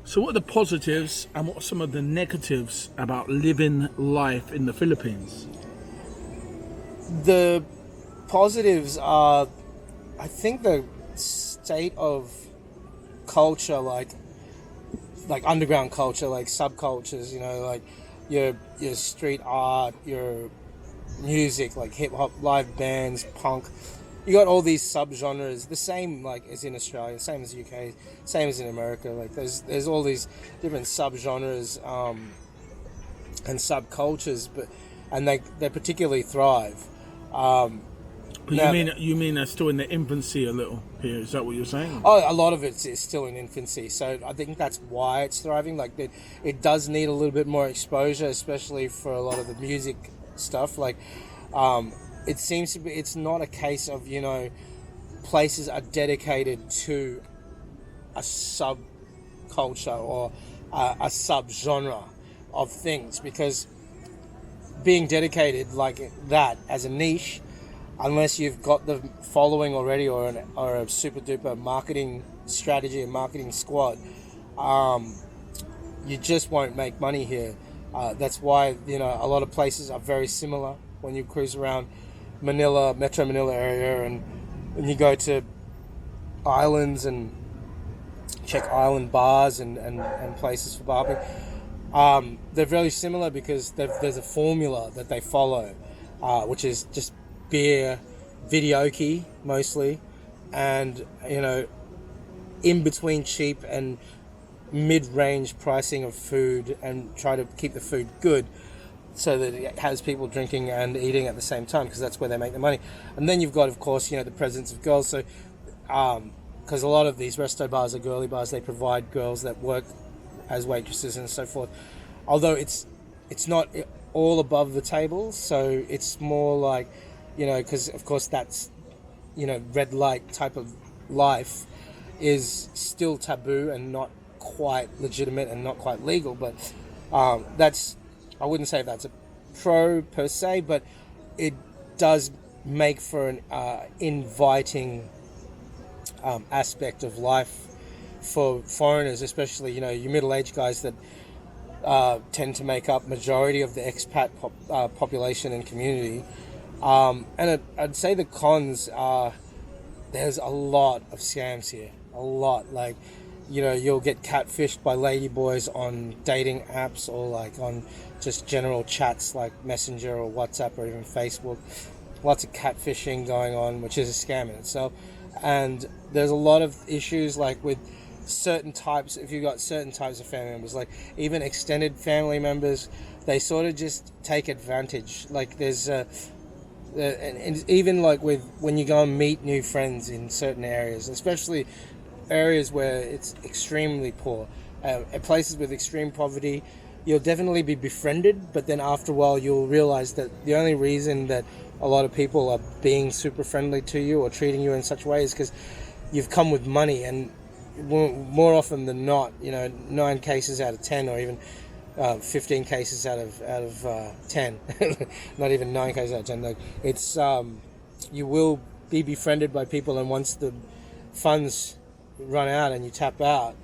So, what are the positives and what are some of the negatives about living life in the Philippines? The positives are, I think, the state of culture, like underground culture, like subcultures. Like your street art, your music, like hip hop, live bands, punk. You got all these subgenres, the same like as in Australia, same as UK, same as in America. Like there's all these different subgenres and subcultures, and they particularly thrive. But Now, you mean they're still in the infancy a little here? Is that what you're saying? a lot of it is still in infancy, so I think that's why it's thriving. Like it does need a little bit more exposure, especially for a lot of the music stuff. Like it seems to be, it's not a case of places are dedicated to a subculture or a subgenre of things, because being dedicated like that as a niche, unless you've got the following already or a super duper marketing strategy and marketing squad, you just won't make money here. That's why a lot of places are very similar when you cruise around Manila, Metro Manila area, and you go to islands and check island bars and places for barbing. They're very similar because there's a formula that they follow, which is just beer, videoke mostly, and in between cheap and mid-range pricing of food, and try to keep the food good so that it has people drinking and eating at the same time, because that's where they make the money. And then you've got, of course, the presence of girls. So because a lot of these resto bars are girly bars, they provide girls that work as waitresses and so forth, although it's not all above the table. So it's more like because of course that's red light type of life is still taboo and not quite legitimate and not quite legal. But that's, I wouldn't say that's a pro per se, but it does make for an inviting aspect of life for foreigners, especially your middle-aged guys that tend to make up majority of the expat population and community. And I'd say the cons are there's a lot of scams here, a lot. Like you'll get catfished by ladyboys on dating apps, or like on just general chats like Messenger or WhatsApp or even Facebook. Lots of catfishing going on, which is a scam in itself. And there's a lot of issues like with certain types, if you've got certain types of family members, like even extended family members, they sort of just take advantage. Like there's and even like with when you go and meet new friends in certain areas, especially areas where it's extremely poor, at places with extreme poverty, you'll definitely be befriended, but then after a while you'll realize that the only reason that a lot of people are being super friendly to you or treating you in such a way is because you've come with money. And more often than not, 9 cases out of 10, or even 15 cases out of 10, not even 9 cases out of 10. Like it's you will be befriended by people, and once the funds run out and you tap out,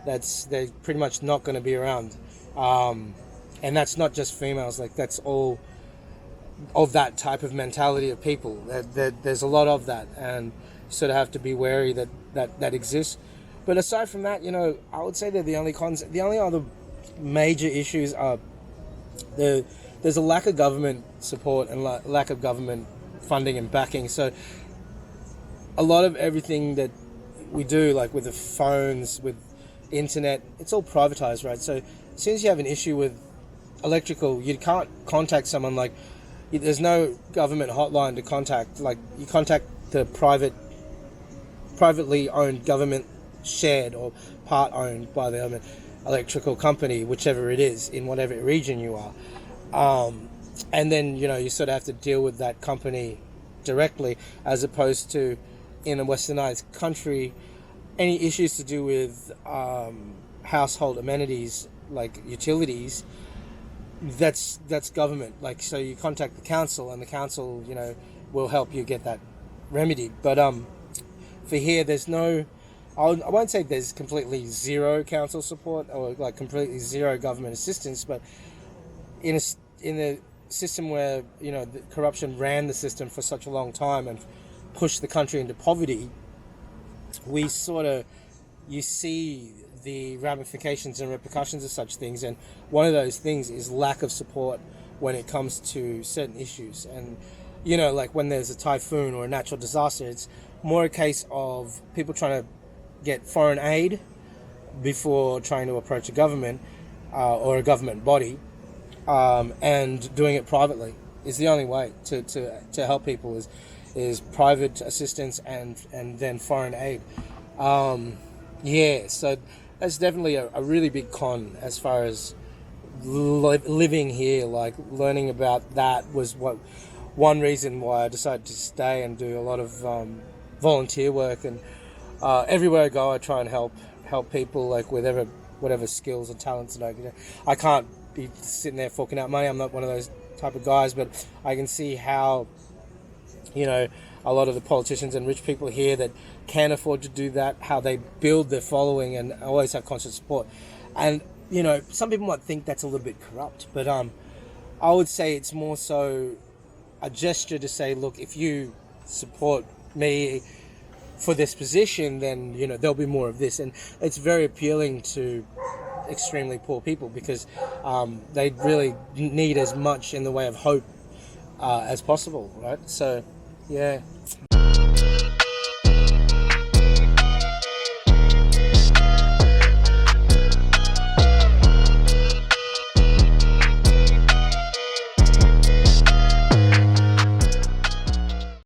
they're pretty much not going to be around. And that's not just females. Like that's all of that type of mentality of people. There's a lot of that, and you sort of have to be wary that exists. But aside from that, I would say they're the only cons. The only other major issues are there's a lack of government support and lack of government funding and backing. So a lot of everything that we do, like with the phones, with internet, it's all privatized, right? So as soon as you have an issue with electrical, you can't contact someone. Like there's no government hotline to contact. Like you contact the privately owned, government shared or part owned by the government electrical company, whichever it is, in whatever region you are. And then you sort of have to deal with that company directly, as opposed to in a westernized country, any issues to do with household amenities like utilities, that's government. Like, so you contact the council, and the council will help you get that remedied. But for here, there's no I won't say there's completely zero council support or like completely zero government assistance, but in a system where the corruption ran the system for such a long time and pushed the country into poverty, you see the ramifications and repercussions of such things, and one of those things is lack of support when it comes to certain issues. And like when there's a typhoon or a natural disaster, it's more a case of people trying to get foreign aid before trying to approach a government or a government body, and doing it privately is the only way to help people is private assistance and then foreign aid. So that's definitely a really big con as far as living here. Like learning about that was one reason why I decided to stay and do a lot of volunteer work, and everywhere I go I try and help people like with whatever skills and talents that I can. I can't be sitting there forking out money. I'm not one of those type of guys, but I can see how a lot of the politicians and rich people here that can afford to do that, how they build their following and always have constant support. And some people might think that's a little bit corrupt, but I would say it's more so a gesture to say, look, if you support me for this position, then there'll be more of this. And it's very appealing to extremely poor people because they really need as much in the way of hope as possible, right? So yeah,